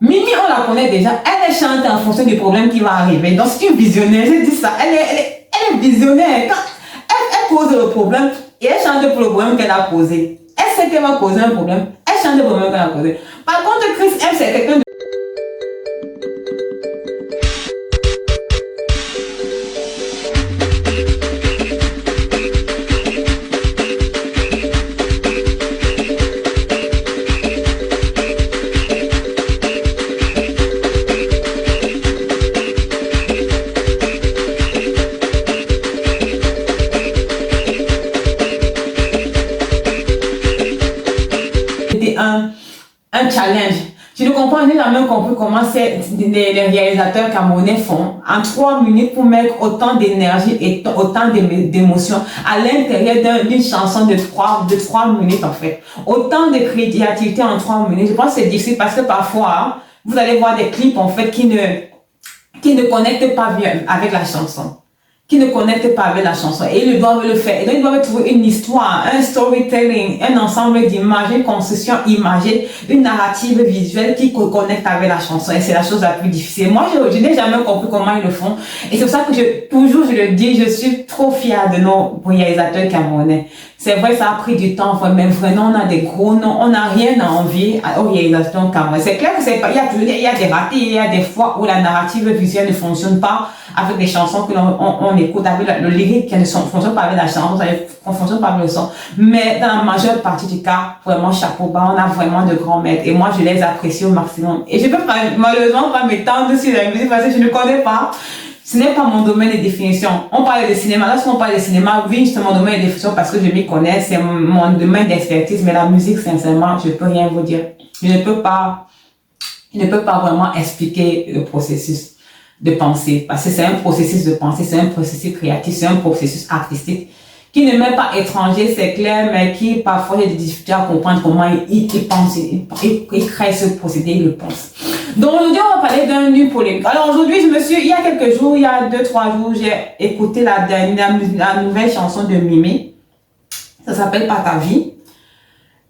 Mimi, on la connaît déjà, elle est chante en fonction du problème qui va arriver. Donc, c'est une visionnaire, je dis ça, elle est visionnaire. Quand elle pose le problème et elle chante pour le problème qu'elle a posé. Elle sait qu'elle va causer un problème, elle chante le problème qu'elle a causé. Par contre, Chris M, c'est quelqu'un de... un challenge. Je ne comprends jamais compris comment les réalisateurs camerounais font en 3 minutes pour mettre autant d'énergie et autant d'émotions à l'intérieur d'une chanson de 3 minutes en fait. Autant de créativité en 3 minutes. Je pense que c'est difficile parce que parfois, hein, vous allez voir des clips en fait qui ne connectent pas bien avec la chanson. Qui ne connectent pas avec la chanson et ils doivent le faire. Et donc, ils doivent trouver une histoire, un storytelling, un ensemble d'images, une construction imagée, une narrative visuelle qui connecte avec la chanson. Et c'est la chose la plus difficile. Moi, je n'ai jamais compris comment ils le font. Et c'est pour ça que toujours je le dis, je suis trop fière de nos réalisateurs camerounais. C'est vrai, ça a pris du temps, mais vraiment, on a des gros noms, on n'a rien à envier aux réalisations camerounais. C'est clair que il y a des ratés, il y a des fois où la narrative visuelle ne fonctionne pas avec des chansons que on écoute, avec le lyrique qui ne fonctionne pas avec la chanson, ça ne fonctionne pas avec le son. Mais dans la majeure partie du cas, vraiment, chapeau bas, on a vraiment de grands maîtres. Et moi, je les apprécie au maximum. Et je peux malheureusement pas m'étendre sur la musique parce que je ne connais pas. Ce n'est pas mon domaine de définition. On parle de cinéma. Lorsqu'on parle de cinéma, oui, c'est mon domaine de définition parce que je m'y connais. C'est mon domaine d'expertise. Mais la musique, sincèrement, je ne peux rien vous dire. Je ne peux pas vraiment expliquer le processus de pensée. Parce que c'est un processus de pensée, c'est un processus créatif, c'est un processus artistique qui ne m'est pas étranger, c'est clair, mais qui parfois j'ai des difficultés à comprendre comment il pense, il crée ce procédé, il le pense. Donc aujourd'hui, on va parler d'un nu polémique. Alors aujourd'hui, il y a quelques jours, il y a 2-3 jours, j'ai écouté la nouvelle chanson de Mimi. Ça s'appelle Pas ta vie.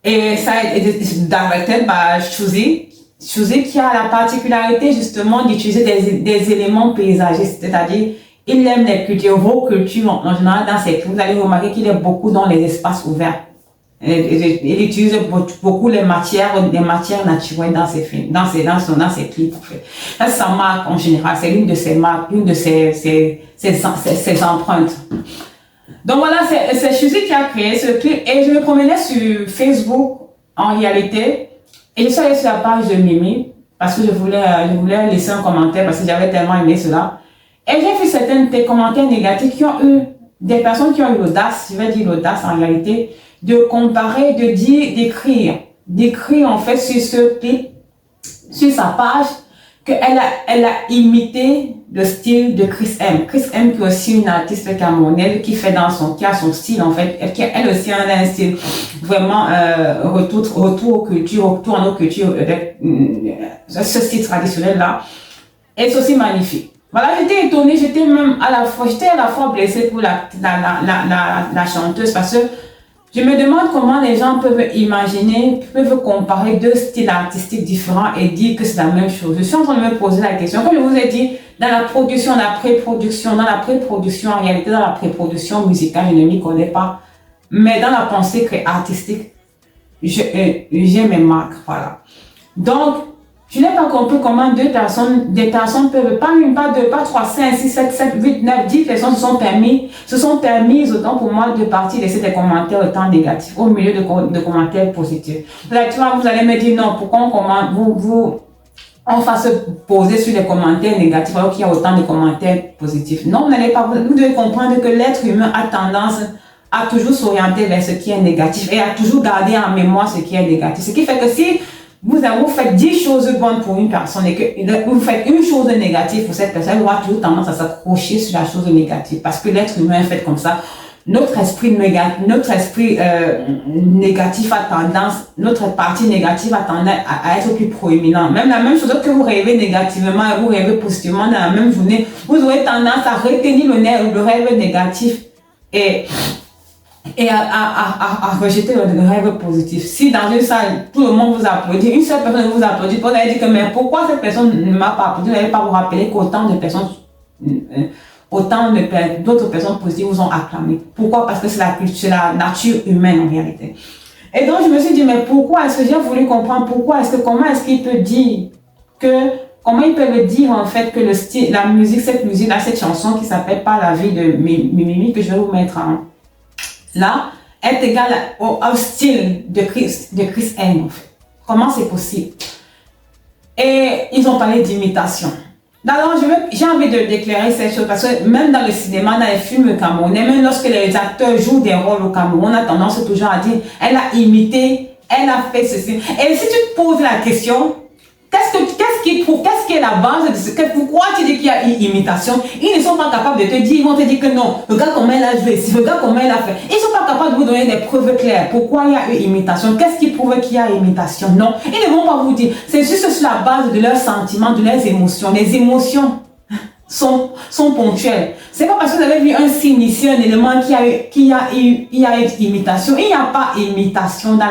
Et ça a été directed by Chouzi qui a la particularité justement d'utiliser des éléments paysagistes, c'est-à-dire il aime les cultures, vos cultures en général dans ses clips. Vous allez remarquer qu'il est beaucoup dans les espaces ouverts. Il utilise beaucoup les matières naturelles dans ses films, dans ses clips. En fait. Ça, c'est sa marque en général. C'est l'une de ses marques, l'une de ses empreintes. Donc voilà, c'est Chouzi qui a créé ce clip et je me promenais sur Facebook en réalité et je suis allée sur la page de Mimi parce que je voulais laisser un commentaire parce que j'avais tellement aimé cela. Et j'ai vu certains des commentaires négatifs qui ont eu des personnes qui ont eu l'audace, je vais dire l'audace en réalité, de comparer, de dire, d'écrire en fait sur ce clip, sur sa page, qu'elle a imité le style de Chris M. Chris M qui est aussi une artiste camerounaise qui a son style en fait, elle aussi a un style vraiment retour aux cultures, retour à nos cultures avec ce style traditionnel là. Et c'est aussi magnifique. Voilà, j'étais étonnée, j'étais à la fois blessée pour la chanteuse parce que je me demande comment les gens peuvent comparer deux styles artistiques différents et dire que c'est la même chose. Je suis en train de me poser la question. Comme je vous ai dit, dans la pré-production, en réalité, dans la pré-production musicale, je ne m'y connais pas. Mais dans la pensée artistique, j'ai mes marques, voilà. Donc, je n'ai pas compris comment des personnes peuvent, pas 3, 5, 6, 7, 8, 9, 10 personnes se sont permis autant pour moi de partir laisser des commentaires autant négatifs au milieu de commentaires positifs. Là, tu vois, vous allez me dire non, pourquoi on va se poser sur les commentaires négatifs alors qu'il y a autant de commentaires positifs. Non, vous devez comprendre que l'être humain a tendance à toujours s'orienter vers ce qui est négatif et à toujours garder en mémoire ce qui est négatif. Ce qui fait que si vous faites 10 choses bonnes pour une personne et que vous faites une chose négative pour cette personne, elle aura toujours tendance à s'accrocher sur la chose négative parce que l'être humain est fait comme ça. Notre esprit négatif a tendance, notre partie négative a tendance à être plus proéminent. Même la même chose que vous rêvez négativement et vous rêvez positivement dans la même journée, vous aurez tendance à retenir le rêve négatif et et à rejeter le rêve positif. Si dans une salle, tout le monde vous applaudit, une seule personne vous applaudit, vous allez dire que mais pourquoi cette personne ne m'a pas applaudi? Vous n'allez pas vous rappeler qu'autant de personnes, d'autres personnes positives vous ont acclamé. Pourquoi? Parce que c'est la nature humaine en réalité. Et donc je me suis dit, mais pourquoi est-ce que j'ai voulu comprendre comment est-ce qu'il peut dire comment il peut me dire en fait que le style, la musique, cette chanson qui s'appelle Pas la vie de Mimi, que je vais vous mettre là, est égale au style de Chris M en fait. Comment c'est possible? Et ils ont parlé d'imitation. Alors, j'ai envie de déclarer cette chose parce que même dans le cinéma, dans les films camerounais, même lorsque les acteurs jouent des rôles au Cameroun, on a tendance toujours à dire elle a imité, elle a fait ceci. Et si tu te poses la question, qu'est-ce qui est la base de ce que pourquoi tu dis qu'il y a une imitation? Ils ne sont pas capables de te dire, ils vont te dire que non, regarde comment elle a joué, regarde comment elle a fait. Ils ne sont pas capables de vous donner des preuves claires. Pourquoi il y a eu imitation? Qu'est-ce qui prouve qu'il y a imitation? Non, ils ne vont pas vous dire. C'est juste sur la base de leurs sentiments, de leurs émotions. Les émotions sont ponctuelles. C'est pas parce que vous avez vu un signe ici, un élément qu'il y a eu imitation. Il n'y a pas imitation dans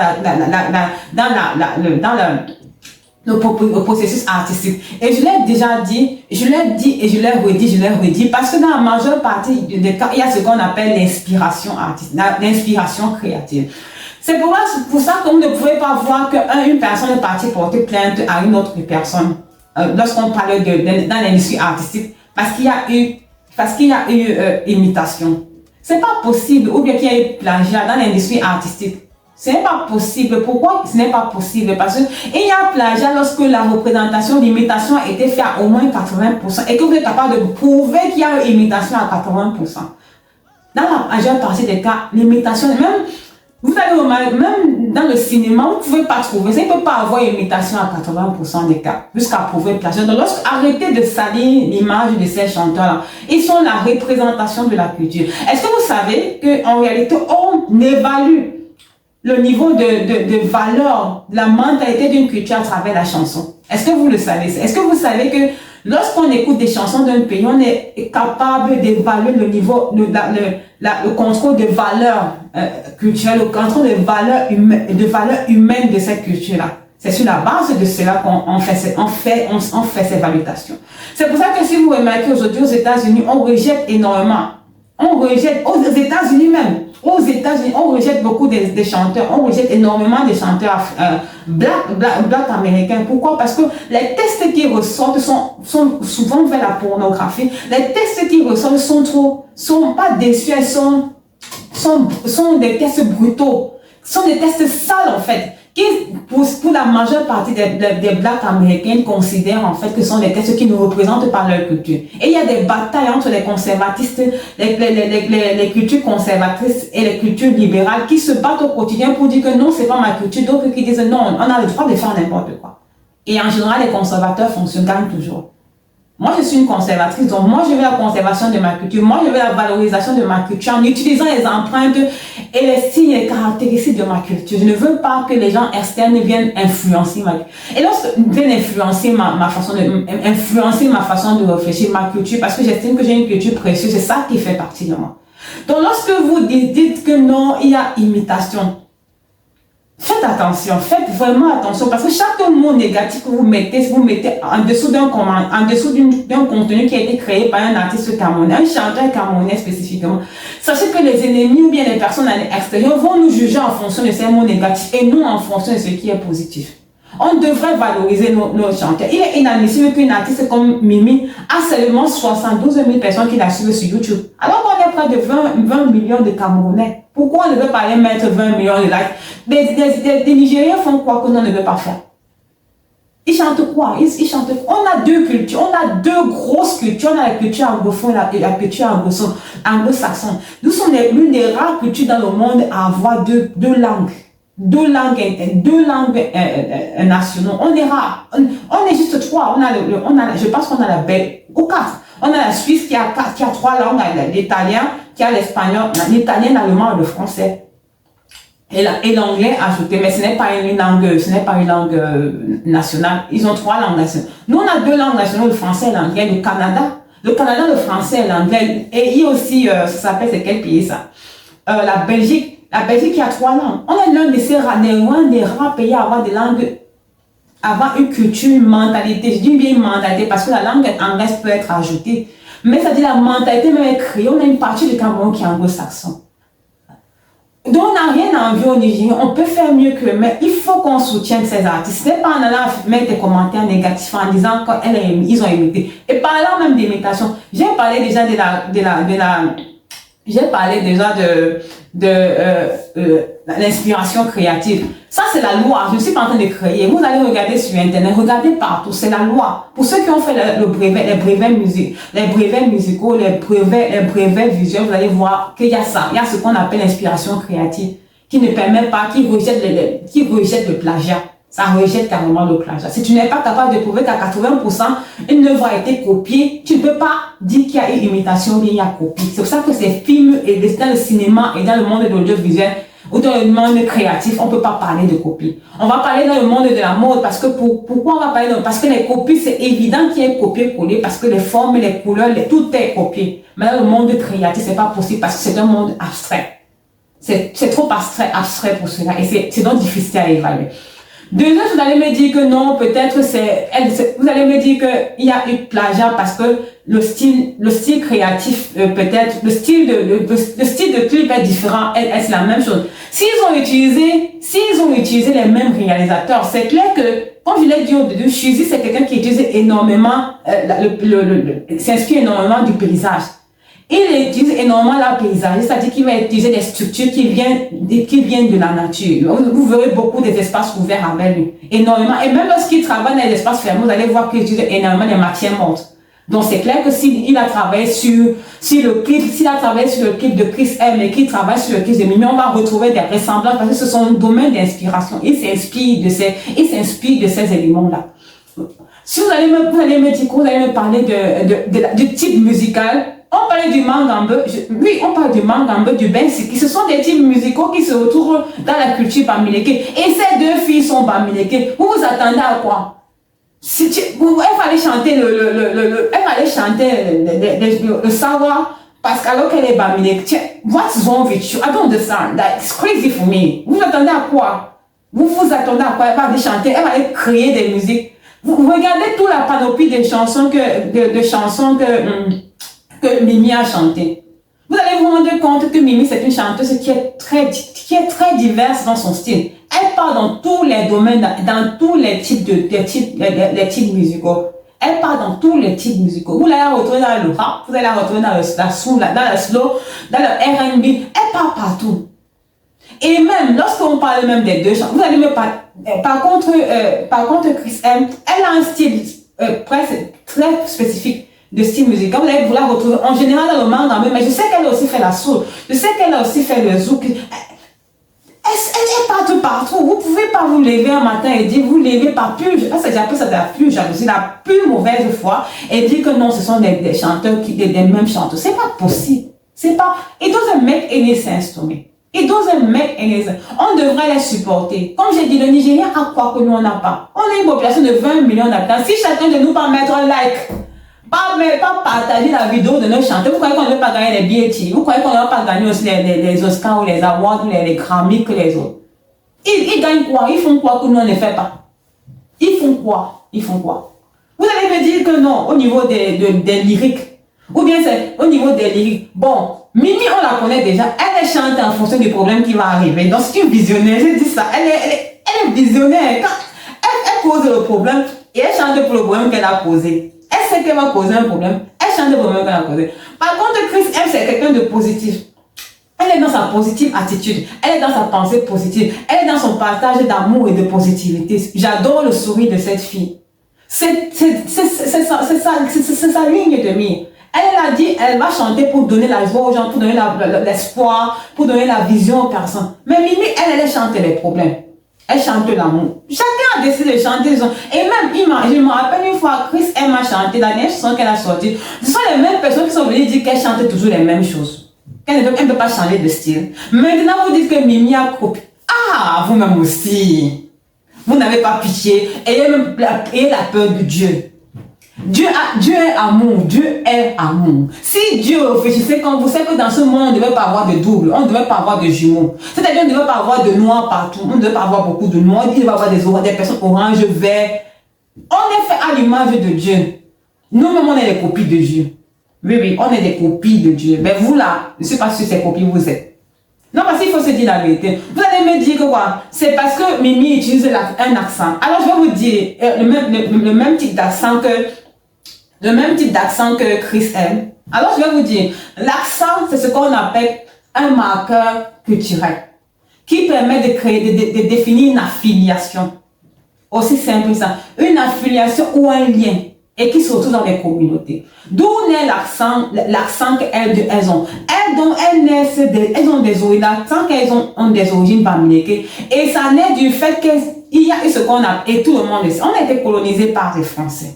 le processus artistique. Et je l'ai déjà dit, je l'ai dit et je l'ai redit, parce que dans la majeure partie des cas, il y a ce qu'on appelle l'inspiration artistique, l'inspiration créative. C'est pour ça que vous ne pouvez pas voir qu'une personne est partie porter plainte à une autre personne lorsqu'on parle dans l'industrie artistique, parce qu'il y a eu imitation. C'est pas possible, ou bien qu'il y a eu plagiat dans l'industrie artistique. Ce n'est pas possible. Pourquoi ce n'est pas possible? Parce qu'il y a plagiat lorsque la représentation d'imitation a été faite à au moins 80% et que vous êtes capable de prouver qu'il y a une imitation à 80%. Dans la majeure partie des cas, l'imitation, vous allez remarquer, même dans le cinéma, vous ne pouvez pas trouver, ça ne peut pas avoir imitation à 80% des cas, jusqu'à prouver plagiat. Donc, arrêtez de salir l'image de ces chanteurs-là. Ils sont la représentation de la culture. Est-ce que vous savez qu'en réalité, on évalue le niveau de valeur, de la mentalité d'une culture à travers la chanson? Est-ce que vous le savez? Est-ce que vous savez que lorsqu'on écoute des chansons d'un pays, on est capable d'évaluer le niveau, le contrôle de valeur culturelle, le contrôle de valeur humaine de cette culture-là? C'est sur la base de cela qu'on fait ces valutations. C'est pour ça que si vous remarquez aujourd'hui aux États-Unis, on rejette énormément. On rejette aux États-Unis même. Aux États-Unis, on rejette beaucoup des chanteurs, on rejette énormément des chanteurs black américains. Pourquoi? Parce que les textes qui ressortent sont souvent vers la pornographie. Les textes qui ressortent sont pas déçus, sont des textes brutaux, sont des textes sales en fait. Qui, pour la majeure partie des blacks américains, considèrent en fait que ce sont des textes qui ne représentent pas leur culture. Et il y a des batailles entre les conservatistes, les cultures conservatrices et les cultures libérales qui se battent au quotidien pour dire que non, c'est pas ma culture. D'autres qui disent non, on a le droit de faire n'importe quoi. Et en général, les conservateurs gagnent toujours. Moi, je suis une conservatrice, donc moi, je veux la conservation de ma culture. Moi, je veux la valorisation de ma culture en utilisant les empreintes et les signes et les caractéristiques de ma culture. Je ne veux pas que les gens externes viennent influencer ma culture. Et lorsqu'ils viennent influencer ma façon de réfléchir, ma culture, parce que j'estime que j'ai une culture précieuse, c'est ça qui fait partie de moi. Donc, lorsque vous dites que non, il y a imitation, faites attention, faites vraiment attention, parce que chaque mot négatif que vous mettez en dessous d'un contenu qui a été créé par un artiste camerounais, un chanteur camerounais spécifiquement. Sachez que les ennemis ou bien les personnes à l'extérieur vont nous juger en fonction de ces mots négatifs et nous en fonction de ce qui est positif. On devrait valoriser nos chanteurs. Il est inadmissible qu'une artiste comme Mimi a seulement 72 000 personnes qui la suivent sur YouTube. Alors qu'on est près de 20 millions de Camerounais. Pourquoi on ne veut pas aller mettre 20 millions de likes? Des Nigériens font quoi que l'on ne veut pas faire? Ils chantent quoi? Ils chantent. On a deux cultures, on a deux grosses cultures. On a la culture anglophone et la culture anglo-saxonne. Nous sommes l'une des rares cultures dans le monde à avoir deux langues. Deux langues nationaux. On est rare. On est juste trois. Je pense qu'on a la Belgique ou quatre. On a la Suisse qui a trois langues, l'italien, qui a l'espagnol, l'italien, l'allemand et le français. Et l'anglais ajouté, mais ce n'est pas une langue nationale. Ils ont trois langues nationales. Nous, on a deux langues nationales, le français et l'anglais. Le Canada, le français et l'anglais. Et il y a aussi, ça s'appelle, c'est quel pays ça? la Belgique. La Belgique qui a 3 langues. On est l'un des rares pays à avoir des langues, avoir une culture, une mentalité. Je dis bien une mentalité parce que la langue anglaise peut être ajoutée. Mais ça dit la mentalité même est créée. On a une partie du Cameroun qui est anglo-saxon. Donc on n'a rien à envier au Nigeria. On peut faire mieux que, mais il faut qu'on soutienne ces artistes. Ce n'est pas en allant mettre des commentaires négatifs en disant qu'ils ont imité. Et parlant même d'imitation, j'ai parlé déjà j'ai parlé déjà de l'inspiration créative. Ça, c'est la loi. Je ne suis pas en train de créer. Vous allez regarder sur Internet. Regardez partout. C'est la loi. Pour ceux qui ont fait les brevets musicaux, les brevets visuels, vous allez voir qu'il y a ça. Il y a ce qu'on appelle l'inspiration créative qui ne permet pas, qui rejette le plagiat. Ça rejette carrément le plagiat. Si tu n'es pas capable de prouver qu'à 80%, une œuvre a été copiée, tu ne peux pas dire qu'il y a une imitation ou il y a copie. C'est pour ça que ces films, et dans le cinéma et dans le monde de l'audiovisuel, ou dans le monde créatif, on ne peut pas parler de copie. On va parler dans le monde de la mode parce que pourquoi on va parler parce que les copies, c'est évident qu'il y ait copié-collé parce que les formes, les couleurs, tout est copié. Mais dans le monde créatif, c'est pas possible parce que c'est un monde abstrait. C'est trop abstrait pour cela et c'est donc difficile à évaluer. Deuxièmement, vous allez me dire que non, peut-être vous allez me dire qu'il y a eu plagiat parce que le style créatif, peut-être, le style de clip est différent, est la même chose. S'ils ont utilisé les mêmes réalisateurs, c'est clair que, comme je l'ai dit au début, Shuzi, c'est quelqu'un qui utilise énormément, s'inspire énormément du paysage. Il utilise énormément la paysage, c'est-à-dire qu'il va utiliser des structures qui viennent de la nature. Vous verrez beaucoup des espaces ouverts avec lui, énormément. Et même lorsqu'il travaille dans les espaces fermés, vous allez voir qu'il utilise énormément des matières mortes. Donc c'est clair que s'il a travaillé sur le clip de Chris M et qu'il travaille sur le clip de Mimi, on va retrouver des ressemblances parce que ce sont un domaine d'inspiration. Il s'inspire de ces éléments-là. Si vous allez me dire que vous allez me parler du type musical, on parlait du Mangambe, oui, on parle du Mangambe, du Bensiki. Ce sont des types musicaux qui se retrouvent dans la culture bamileke. Et ces deux filles sont bamileke. Vous vous attendez à quoi? Elle fallait chanter le savoir parce qu'alors qu'elle est bamileke. What's wrong with you? I don't understand. That's crazy for me. Vous vous attendez à quoi? Vous vous attendez à quoi? Elle va aller chanter, elle va aller créer des musiques. Vous regardez toute la panoplie de chansons que Mimi a chanté. Vous allez vous rendre compte que Mimi, c'est une chanteuse qui est très diverse dans son style. Elle parle dans tous les domaines, dans tous les types les types musicaux. Elle parle dans tous les types musicaux. Vous allez la retrouver dans le rap, vous allez la retrouver dans le slow, dans le R&B. Elle parle partout. Et même, lorsqu'on parle même des deux chants, vous allez me parler. Par contre, Chris M, elle a un style presque très spécifique de style musical. Vous allez la retrouver en général dans le manga, mais je sais qu'elle a aussi fait la soul. Je sais qu'elle a aussi fait le zouk. Elle est partout. Vous pouvez pas vous lever un matin et dire, vous levez par pure, j'appelle ça de la pure jalousie, la pure mauvaise foi, et dire que non, ce sont des chanteurs des mêmes chanteurs. C'est pas possible. C'est pas, it doesn't make any sense to me. It doesn't make any sense. On devrait les supporter. Comme j'ai dit, le Nigeria a quoi que nous on n'a pas. On a une population de 20 millions d'habitants. Si chacun de nous peut mettre un like, pas partager la vidéo de nos chanteurs, vous croyez qu'on ne va pas gagner les billets? Vous croyez qu'on ne va pas gagner aussi les Oscars ou les awards ou les Grammy que les autres? Ils gagnent quoi? Ils font quoi que nous on ne fait pas? Ils font quoi? Vous allez me dire que non, au niveau des lyriques, ou bien c'est au niveau des lyriques. Bon, Mimi, on la connaît déjà, elle est chante en fonction du problème qui va arriver. Donc c'est une visionnaire, je dis ça, elle est visionnaire. Quand elle pose le problème et elle chante pour le problème qu'elle a posé. Elle sait qu'elle va poser un problème. Elle chante le problème qu'elle a posé. Par contre, Chris M, c'est quelqu'un de positif. Elle est dans sa positive attitude. Elle est dans sa pensée positive. Elle est dans son partage d'amour et de positivité. J'adore le sourire de cette fille. C'est sa ligne de mire. Elle a dit, elle va chanter pour donner la joie aux gens, pour donner l'espoir, pour donner la vision aux personnes. Mais Mimi, elle chante les problèmes. Elle chante l'amour. Chacun a décidé de chanter. Et même, je me rappelle une fois, Chris M a chanté, la dernière chanson qu'elle a sortie. Ce sont les mêmes personnes qui sont venues dire qu'elle chante toujours les mêmes choses. Qu'elle ne peut pas changer de style. Maintenant, vous dites que Mimi a copié. Ah, vous-même aussi. Vous n'avez pas pitié. Ayez la peur de Dieu. Dieu est amour, Dieu est amour. Si Dieu réfléchissait comme vous savez que dans ce monde, on ne devait pas avoir de double, on ne devait pas avoir de jumeaux. C'est-à-dire qu'on ne devait pas avoir de noirs partout, on ne devait pas avoir beaucoup de noirs, il devait avoir des personnes orange, vert. On est fait à l'image de Dieu. Nous-mêmes, on est des copies de Dieu. Oui, on est des copies de Dieu. Mais vous là, je ne sais pas si ces copies vous êtes. Non, parce qu'il faut se dire la vérité. Vous allez me dire que quoi? C'est parce que Mimi utilise un accent. Alors, je vais vous dire le même type d'accent que Chris aime. Alors, je vais vous dire, l'accent, c'est ce qu'on appelle un marqueur culturel qui permet de créer, de définir une affiliation. Aussi simple que ça. Une affiliation ou un lien et qui se retrouve dans les communautés. D'où naît l'accent qu'elles ont. Elles ont des origines, l'accent qu'elles ont des origines bamileke. Et ça naît du fait qu'il y a eu ce qu'on a, et tout le monde le sait, on a été colonisé par les Français.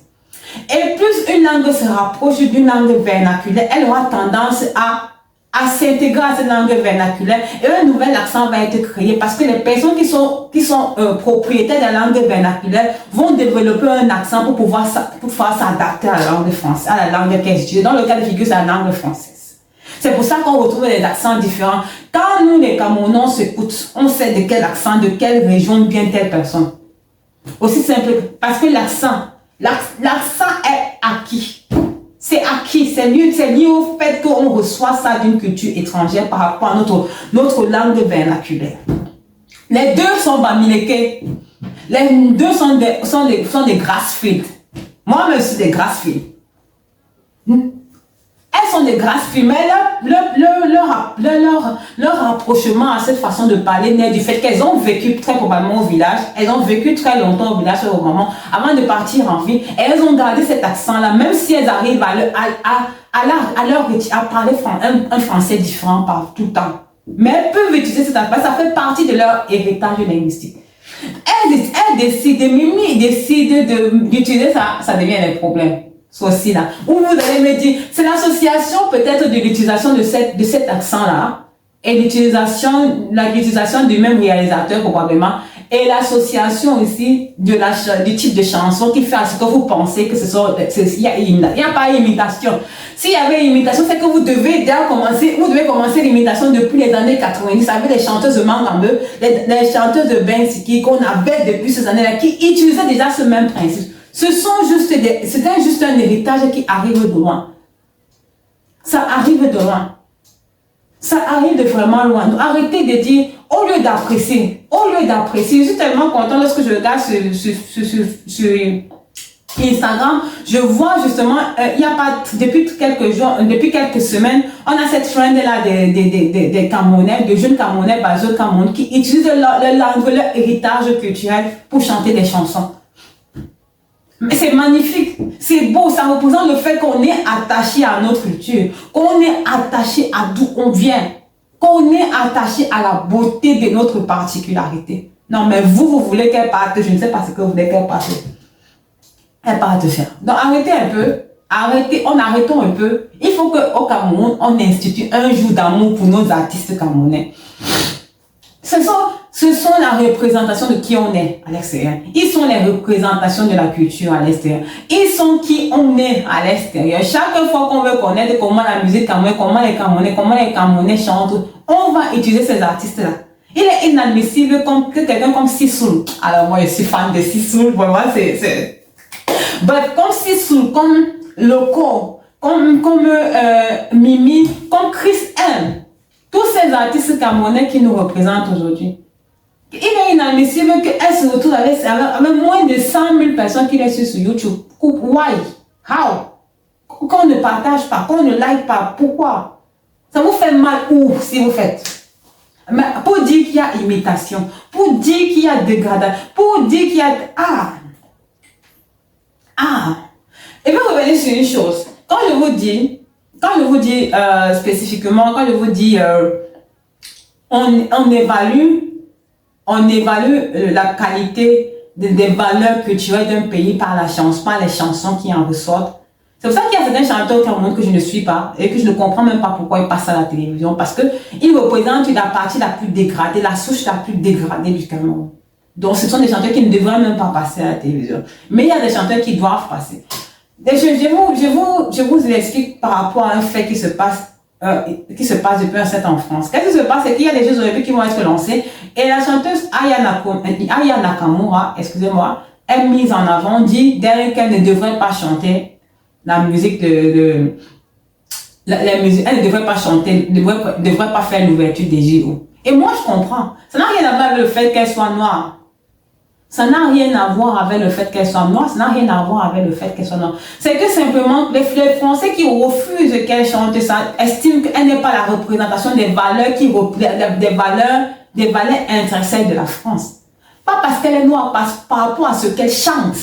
Et plus une langue se rapproche d'une langue vernaculaire, elle aura tendance à s'intégrer à cette langue vernaculaire et un nouvel accent va être créé parce que les personnes qui sont propriétaires de la langue vernaculaire vont développer un accent pour pouvoir s'adapter à la langue française, à la langue qu'elles utilisent. Dans le cas de figure, c'est la langue française. C'est pour ça qu'on retrouve des accents différents. Quand nous, les Camerounais, on s'écoute, on sait de quel accent, de quelle région vient telle personne. Aussi simple, parce que l'accent est acquis. C'est acquis, c'est lié au fait qu'on reçoit ça d'une culture étrangère par rapport à notre langue vernaculaire. Les deux sont bamileke. Les deux sont des grassfields. Moi-même, je suis des grassfields. Elles sont des grassfields, mais leur rapprochement à cette façon de parler naît du fait qu'elles ont vécu très probablement au village. Elles ont vécu très longtemps au village au moment avant de partir en ville. Et elles ont gardé cet accent-là, même si elles arrivent à parler un français différent par tout le temps. Mais elles peuvent utiliser cet accent, ça fait partie de leur héritage linguistique. Mimi décide d'utiliser ça, ça devient un problème. Aussi là, où vous allez me dire, c'est l'association peut-être de l'utilisation de cet accent-là et l'utilisation du même réalisateur probablement et l'association aussi du type de chanson qui fait à ce que vous pensez que il n'y a pas imitation. S'il y avait imitation, c'est que vous devez commencer l'imitation depuis les années 90 avec les chanteuses de Mangambe, les chanteuses de Bensiki qu'on avait depuis ces années-là qui utilisaient déjà ce même principe. C'était juste un héritage qui arrive de loin. Ça arrive de loin. Ça arrive de vraiment loin. Donc, arrêtez de dire, au lieu d'apprécier, je suis tellement content lorsque je regarde sur Instagram, je vois justement, il n'y a pas, depuis quelques semaines, on a cette trend-là des Camerounais, de jeunes Camerounais basés au Cameroun, qui utilisent leur langue, leur héritage culturel pour chanter des chansons. Mais c'est magnifique, c'est beau, ça représente le fait qu'on est attaché à notre culture, qu'on est attaché à d'où on vient, qu'on est attaché à la beauté de notre particularité. Non, mais vous voulez qu'elle parte, je ne sais pas ce que vous voulez qu'elle parte. Elle parte faire. Donc arrêtez un peu, arrêtons un peu. Il faut qu'au Cameroun, on institue un jour d'amour pour nos artistes camerounais. Ce sont la représentation de qui on est à l'extérieur. Ils sont les représentations de la culture à l'extérieur. Ils sont qui on est à l'extérieur. Chaque fois qu'on veut connaître comment la musique camerounaise, comment les Camerounais chantent, on va utiliser ces artistes-là. Il est inadmissible que quelqu'un comme Sissoul. Alors moi je suis fan de Sissoul, vraiment c'est... Comme Sissoul, comme Loco, comme Mimi, comme Chris M. Tous ces artistes camerounais qui nous représentent aujourd'hui. Il est inadmissible qu'elle se retrouve avec moins de 100 000 personnes qui les suivent sur YouTube. Why? How? Qu'on ne partage pas, qu'on ne like pas. Pourquoi? Ça vous fait mal où si vous faites? Mais pour dire qu'il y a imitation, pour dire qu'il y a dégradation, pour dire qu'il y a... Et puis revenir sur une chose. Quand je vous dis spécifiquement, quand je vous dis on évalue la qualité des valeurs culturelles d'un pays par la chanson, par les chansons qui en ressortent. C'est pour ça qu'il y a certains chanteurs au Cameroun que je ne suis pas et que je ne comprends même pas pourquoi ils passent à la télévision, parce qu'ils représentent la partie la plus dégradée, la souche la plus dégradée du Cameroun. Donc ce sont des chanteurs qui ne devraient même pas passer à la télévision. Mais il y a des chanteurs qui doivent passer. Je vous explique par rapport à un fait qui se passe depuis un certain en France. Qu'est-ce qui se passe? C'est qu'il y a des Jeux olympiques qui vont être lancés et la chanteuse Aya Nakamura, excusez-moi, est mise en avant, dit d'elle qu'elle ne devrait pas chanter la musique la musique, elle ne devrait pas chanter, ne devrait pas faire l'ouverture des JO. Et moi, je comprends. Ça n'a rien à voir avec le fait qu'elle soit noire. Ça n'a rien à voir avec le fait qu'elle soit noire, ça n'a rien à voir avec le fait qu'elle soit noire. C'est que simplement, les Français qui refusent qu'elle chante ça, estiment qu'elle n'est pas la représentation des valeurs des valeurs intrinsèques de la France. Pas parce qu'elle est noire, par rapport à ce qu'elle chante.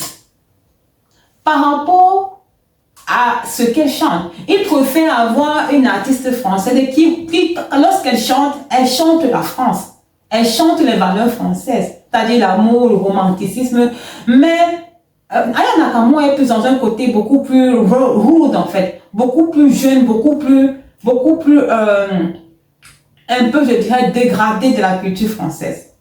Par rapport à ce qu'elle chante. Ils préfèrent avoir une artiste française qui lorsqu'elle chante la France. Elle chante les valeurs françaises, c'est-à-dire l'amour, le romanticisme, mais Aya Nakamura est plus dans un côté beaucoup plus rude en fait, beaucoup plus jeune, beaucoup plus un peu, je dirais, dégradé de la culture française.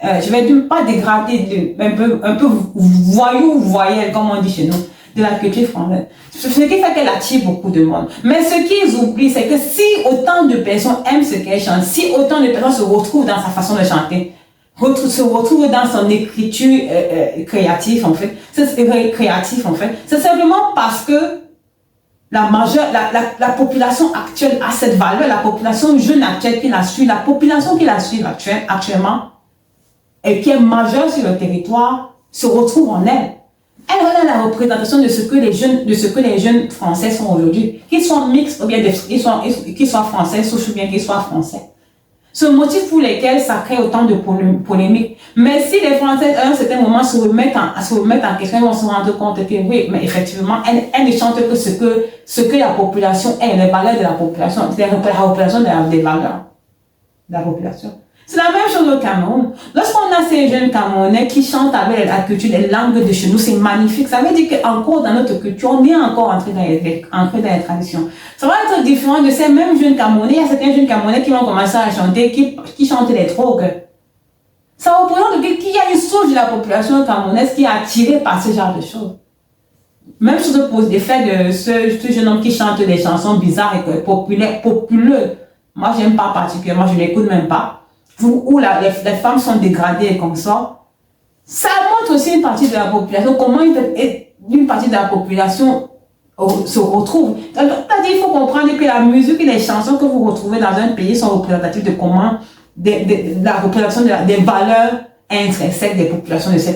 Je vais dire pas dégradé, un peu voyou, voyelle, comme on dit chez nous, de la culture française. Ce qui fait qu'elle attire beaucoup de monde. Mais ce qu'ils oublient, c'est que si autant de personnes aiment ce qu'elle chante, si autant de personnes se retrouvent dans sa façon de chanter, se retrouvent dans son écriture créative en fait, c'est simplement parce que la population actuelle a cette valeur, la population jeune actuelle qui la suit, la population qui la suit actuellement, et qui est majeure sur le territoire, se retrouve en elle. Elle est la représentation de ce que les jeunes français sont aujourd'hui, qu'ils soient mixtes ou bien qu'ils soient français, ou bien qu'ils soient français. Ce motif pour lequel ça crée autant de polémiques. Mais si les Français, à un certain moment, se remettent en question, ils vont se rendre compte que oui, mais effectivement, elle ne chante que ce que la population est, les valeurs de la population, la représentation des valeurs de la population. C'est la même chose au Cameroun. Lorsqu'on a ces jeunes Camerounais qui chantent avec la culture, les langues de chez nous, c'est magnifique. Ça veut dire qu'encore dans notre culture, on est encore entré dans les traditions. Ça va être différent de ces mêmes jeunes Camerounais. Il y a certains jeunes Camerounais qui vont commencer à chanter, qui chantent les drogues. Ça représente qu'il y a une source de la population camerounaise qui est attirée par ce genre de choses. Même chose pose des faits de ce jeune homme qui chante des chansons bizarres et populaires. Moi, j'aime pas particulièrement, je l'écoute même pas. Où les femmes sont dégradées comme ça. Ça montre aussi une partie de la population, comment une partie de la population se retrouve. C'est-à-dire, il faut comprendre que la musique et les chansons que vous retrouvez dans un pays sont représentatives de comment, de la représentation des valeurs intrinsèques des populations de ce